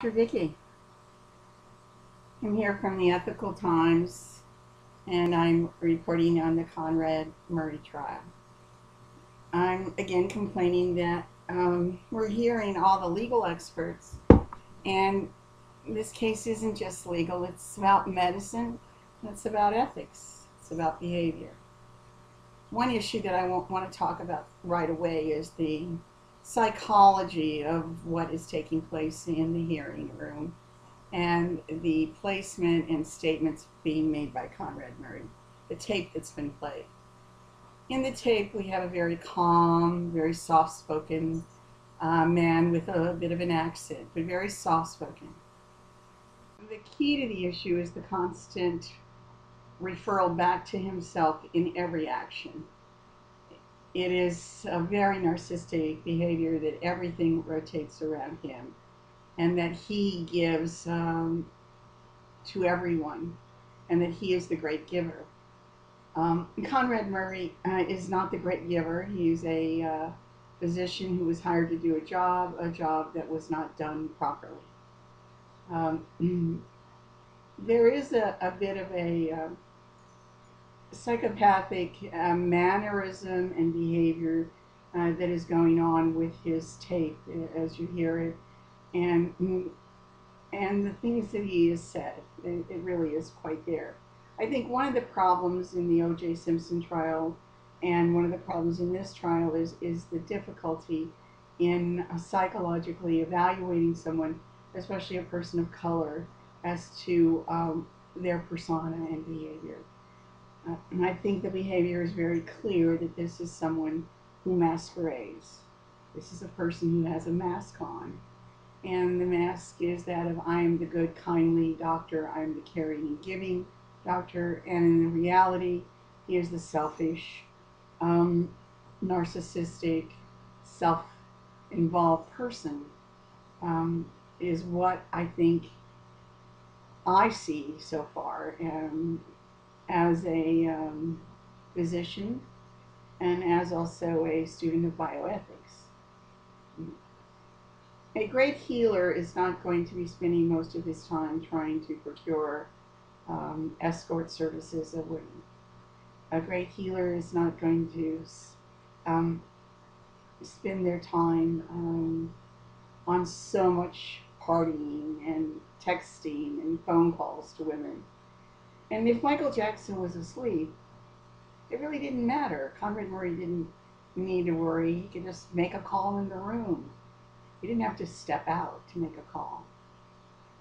Dr. Vicky. I'm here from the Ethical Times, and I'm reporting on the Conrad Murray trial. I'm again complaining that we're hearing all the legal experts, and this case isn't just legal, it's about medicine, it's about ethics, it's about behavior. One issue that I want to talk about right away is the psychology of what is taking place in the hearing room and the placement and statements being made by Conrad Murray, the tape that's been played. In the tape, we have a very calm, very soft-spoken man with a bit of an accent, but very soft-spoken. The key to the issue is the constant referral back to himself in every action. It is a very narcissistic behavior that everything rotates around him and that he gives to everyone, and that he is the great giver. Conrad Murray is not the great giver. He is a physician who was hired to do a job that was not done properly. There is a bit of a psychopathic mannerism and behavior that is going on with his tape as you hear it, and the things that he has said, it really is quite there. I think one of the problems in the O.J. Simpson trial and one of the problems in this trial is the difficulty in psychologically evaluating someone, especially a person of color, as to their persona and behavior. And I think the behavior is very clear that this is someone who masquerades. This is a person who has a mask on. And the mask is that of I am the good, kindly doctor, I am the caring and giving doctor, and in reality, he is the selfish, narcissistic, self-involved person, is what I think I see so far as a physician and as also a student of bioethics. A great healer is not going to be spending most of his time trying to procure escort services of women. A great healer is not going to spend their time on so much partying and texting and phone calls to women. And if Michael Jackson was asleep, it really didn't matter. Conrad Murray didn't need to worry. He could just make a call in the room. He didn't have to step out to make a call.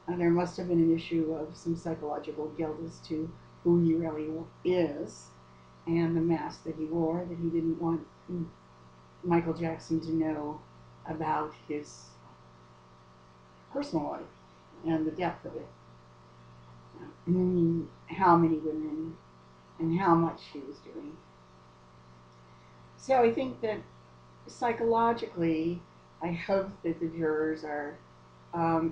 And there must have been an issue of some psychological guilt as to who he really is and the mask that he wore, that he didn't want Michael Jackson to know about his personal life and the depth of it. How many women and how much he was doing. So I think that psychologically, I hope that the jurors are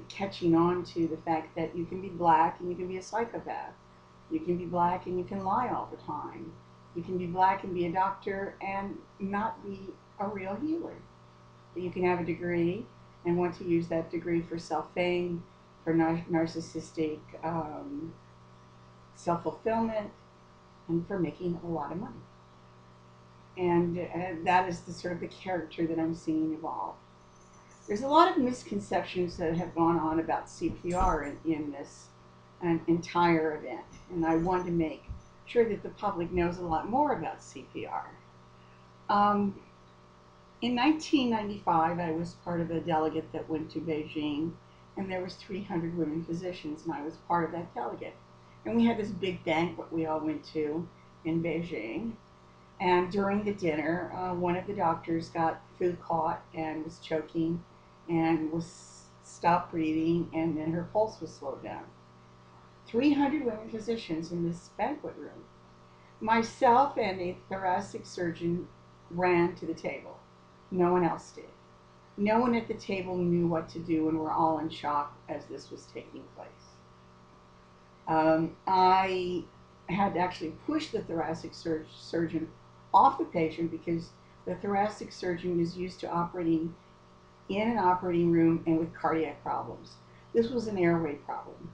catching on to the fact that you can be black and you can be a psychopath. You can be black and you can lie all the time. You can be black and be a doctor and not be a real healer. You can have a degree and want to use that degree for self-fame, for narcissistic self-fulfillment, and for making a lot of money. And that is the sort of the character that I'm seeing evolve. There's a lot of misconceptions that have gone on about CPR in this entire event, and I want to make sure that the public knows a lot more about CPR. In 1995, I was part of a delegate that went to Beijing, and there was 300 women physicians, and I was part of that delegate. And we had this big banquet we all went to in Beijing. And during the dinner, one of the doctors got food caught and was choking and was stopped breathing, and then her pulse was slowed down. 300 women physicians in this banquet room. Myself and a thoracic surgeon ran to the table. No one else did. No one at the table knew what to do, and we're all in shock as this was taking place. I had to actually push the thoracic surgeon off the patient because the thoracic surgeon is used to operating in an operating room and with cardiac problems. This was an airway problem.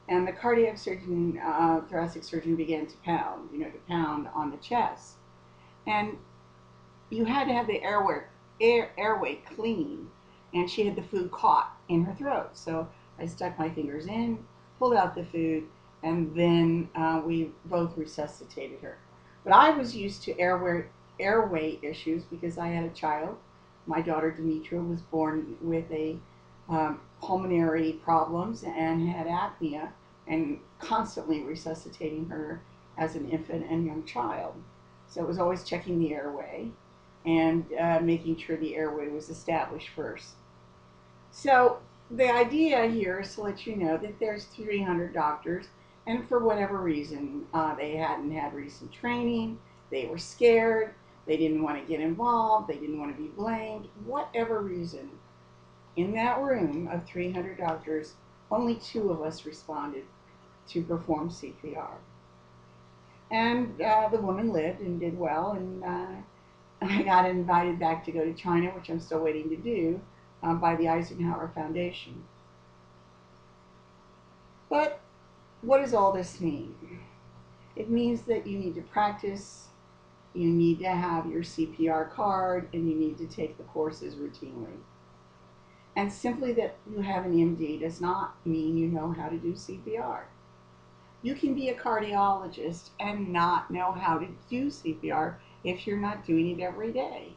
And the cardiac surgeon, thoracic surgeon began to pound on the chest. And you had to have the airway clean. And she had the food caught in her throat. So I stuck my fingers in, pulled out the food, and then we both resuscitated her. But I was used to airway issues because I had a child. My daughter Demetra was born with a pulmonary problems and had apnea, and constantly resuscitating her as an infant and young child. So it was always checking the airway and making sure the airway was established first. So the idea here is to let you know that there's 300 doctors, and for whatever reason, they hadn't had recent training, they were scared, they didn't want to get involved, they didn't want to be blamed, whatever reason. In that room of 300 doctors, only 2 of us responded to perform CPR. And the woman lived and did well, and I got invited back to go to China, which I'm still waiting to do, by the Eisenhower Foundation. But what does all this mean? It means that you need to practice, you need to have your CPR card, and you need to take the courses routinely. And simply that you have an MD does not mean you know how to do CPR. You can be a cardiologist and not know how to do CPR if you're not doing it every day.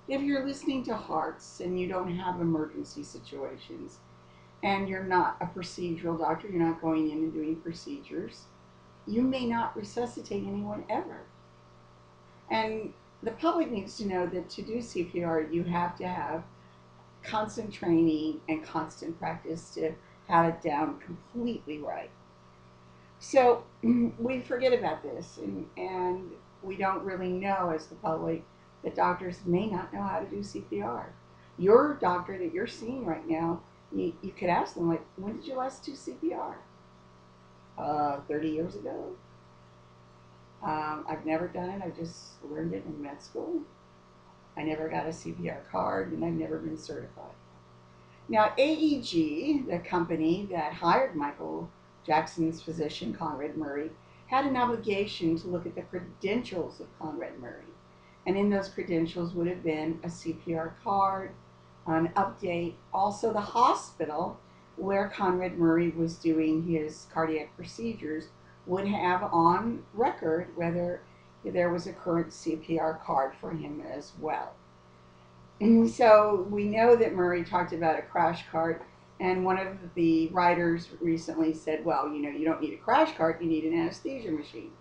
If you're listening to hearts and you don't have emergency situations, and you're not a procedural doctor, you're not going in and doing procedures, you may not resuscitate anyone ever. And the public needs to know that to do CPR, you have to have constant training and constant practice to have it down completely right. So we forget about this, and we don't really know as the public that doctors may not know how to do CPR. Your doctor that you're seeing right now, you could ask them, like, when did you last do CPR? 30 years ago. I've never done it. I just learned it in med school. I never got a CPR card, and I've never been certified. Now, AEG, the company that hired Michael Jackson's physician, Conrad Murray, had an obligation to look at the credentials of Conrad Murray. And in those credentials would have been a CPR card, an update, also the hospital where Conrad Murray was doing his cardiac procedures would have on record whether there was a current CPR card for him as well. And so we know that Murray talked about a crash cart, and one of the writers recently said, well, you don't need a crash cart, you need an anesthesia machine.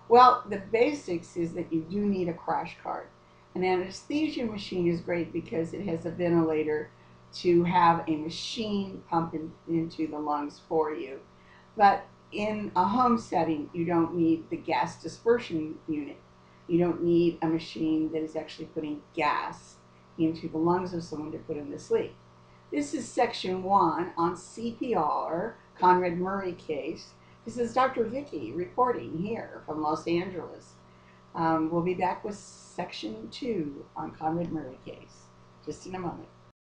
Well, the basics is that you do need a crash cart. An anesthesia machine is great because it has a ventilator to have a machine pump into the lungs for you. But in a home setting, you don't need the gas dispersion unit. You don't need a machine that is actually putting gas into the lungs of someone to put them to sleep. This is section 1 on CPR, Conrad Murray case. This is Dr. Vicky reporting here from Los Angeles. We'll be back with section 2 on Conrad Murray case just in a moment.